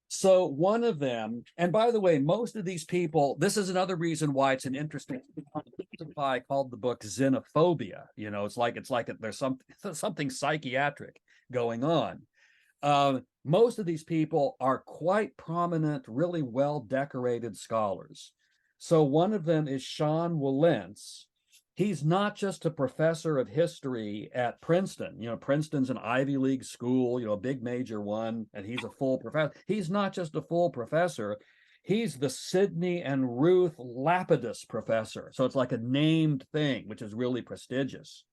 So one of them, and by the way, most of these people, this is another reason why it's an interesting. I called the book xenophobia. It's like there's something psychiatric going on. Most of these people are quite prominent, really well decorated scholars. So one of them is Sean Wilentz. He's not just a professor of history at Princeton. Princeton's an Ivy League school, a big major one, and he's a full professor. He's not just a full professor. He's the Sidney and Ruth Lapidus professor. So it's like a named thing, which is really prestigious.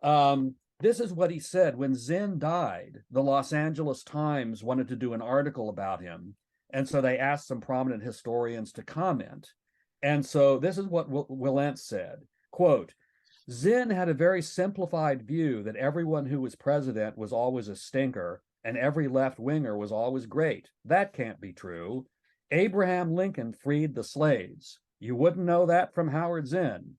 This is what he said when Zinn died. The Los Angeles Times wanted to do an article about him, and so they asked some prominent historians to comment. And so this is what Wilentz said, quote, Zinn had a very simplified view that everyone who was president was always a stinker and every left-winger was always great. That can't be true. Abraham Lincoln freed the slaves. You wouldn't know that from Howard Zinn.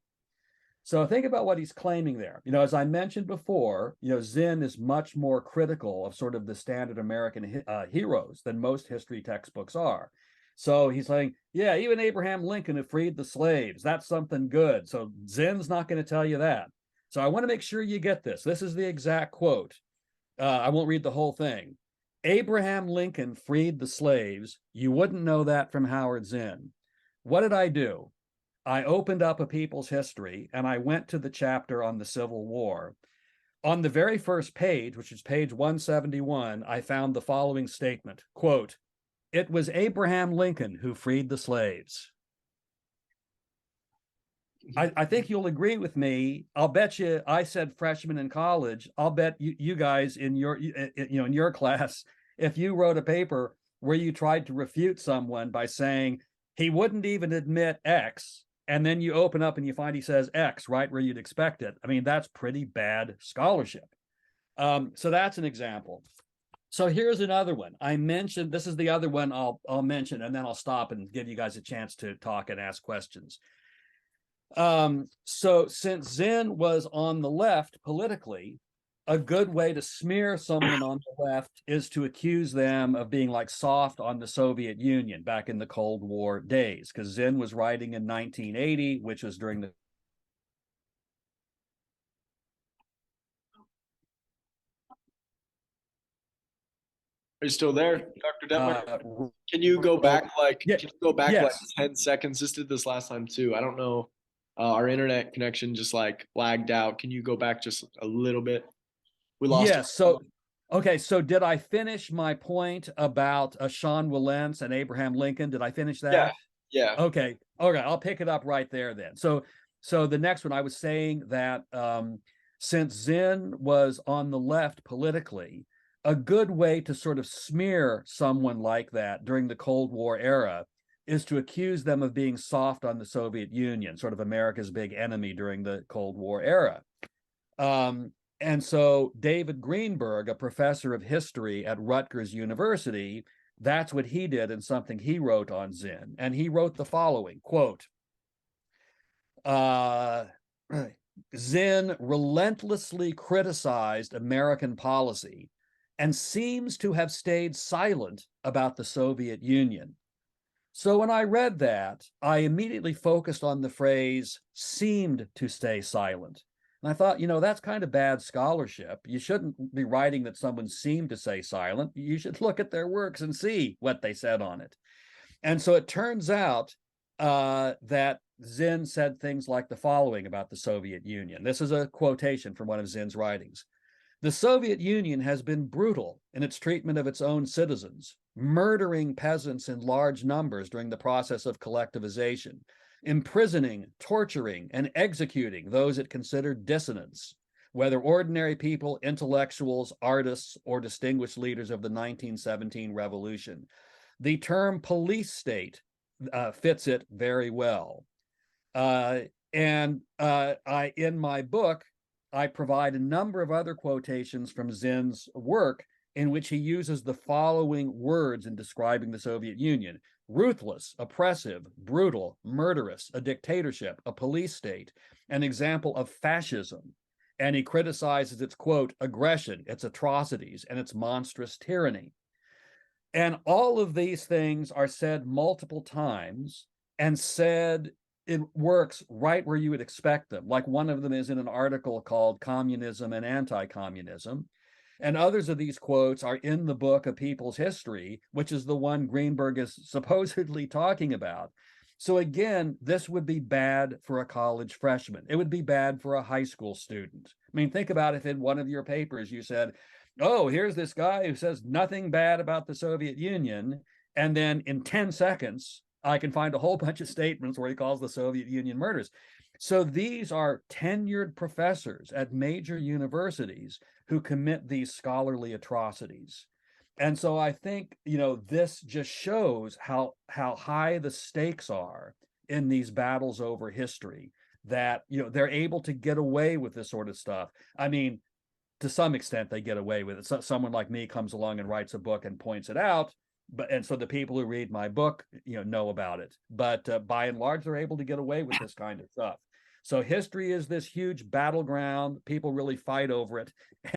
So think about what he's claiming there. As I mentioned before, Zinn is much more critical of sort of the standard American heroes than most history textbooks are. So he's saying, yeah, even Abraham Lincoln who freed the slaves, that's something good. So Zinn's not going to tell you that. So I want to make sure you get this. This is the exact quote. I won't read the whole thing. Abraham Lincoln freed the slaves. You wouldn't know that from Howard Zinn. What did I do? I opened up A People's History and I went to the chapter on the Civil War. On the very first page, which is page 171, I found the following statement, quote, it was Abraham Lincoln who freed the slaves. I think you'll agree with me. I'll bet you I said freshman in college. I'll bet you guys in your class, if you wrote a paper where you tried to refute someone by saying he wouldn't even admit X, and then you open up and you find he says X right where you'd expect it. I mean, that's pretty bad scholarship. So that's an example. So here's another one. I mentioned, this is the other one I'll mention, and then I'll stop and give you guys a chance to talk and ask questions. So since Zinn was on the left politically, a good way to smear someone on the left is to accuse them of being like soft on the Soviet Union back in the Cold War days, because Zinn was writing in 1980, which was during the Are you still there, Dr. Detmer? Can you go back yeah, can you go back like yes. 10 seconds? Just did this last time too. I don't know. Our internet connection just like lagged out. Can you go back just a little bit? We lost Yes. So, okay. So, did I finish my point about Sean Wilentz and Abraham Lincoln? Did I finish Yeah. that? Yeah. Okay. Okay. I'll pick it up right there then. So the next one, I was saying that since Zinn was on the left politically, a good way to sort of smear someone like that during the Cold War era is to accuse them of being soft on the Soviet Union, sort of America's big enemy during the Cold War era. And so David Greenberg, a professor of history at Rutgers University, that's what he did in something he wrote on Zinn. And he wrote the following, quote, Zinn relentlessly criticized American policy and seems to have stayed silent about the Soviet Union. So when I read that, I immediately focused on the phrase seemed to stay silent. And I thought, that's kind of bad scholarship. You shouldn't be writing that someone seemed to stay silent. You should look at their works and see what they said on it. And so it turns out that Zinn said things like the following about the Soviet Union. This is a quotation from one of Zinn's writings. The Soviet Union has been brutal in its treatment of its own citizens, murdering peasants in large numbers during the process of collectivization, imprisoning, torturing, and executing those it considered dissidents, whether ordinary people, intellectuals, artists, or distinguished leaders of the 1917 revolution. The term police state fits it very well. In my book, I provide a number of other quotations from Zinn's work in which he uses the following words in describing the Soviet Union: ruthless, oppressive, brutal, murderous, a dictatorship, a police state, an example of fascism. And he criticizes its, quote, aggression, its atrocities, and its monstrous tyranny. And all of these things are said multiple times and said in works right where you would expect them. Like one of them is in an article called Communism and Anti-Communism. And others of these quotes are in the book A People's History, which is the one Greenberg is supposedly talking about. So again, this would be bad for a college freshman. It would be bad for a high school student. I mean, think about if in one of your papers you said, oh, here's this guy who says nothing bad about the Soviet Union. And then in 10 seconds, I can find a whole bunch of statements where he calls the Soviet Union murders. So these are tenured professors at major universities who commit these scholarly atrocities. And so I think, this just shows how high the stakes are in these battles over history, that, they're able to get away with this sort of stuff. I mean, to some extent they get away with it. So someone like me comes along and writes a book and points it out, and so the people who read my book, know about it. But by and large, they're able to get away with this kind of stuff. So history is this huge battleground. People really fight over it,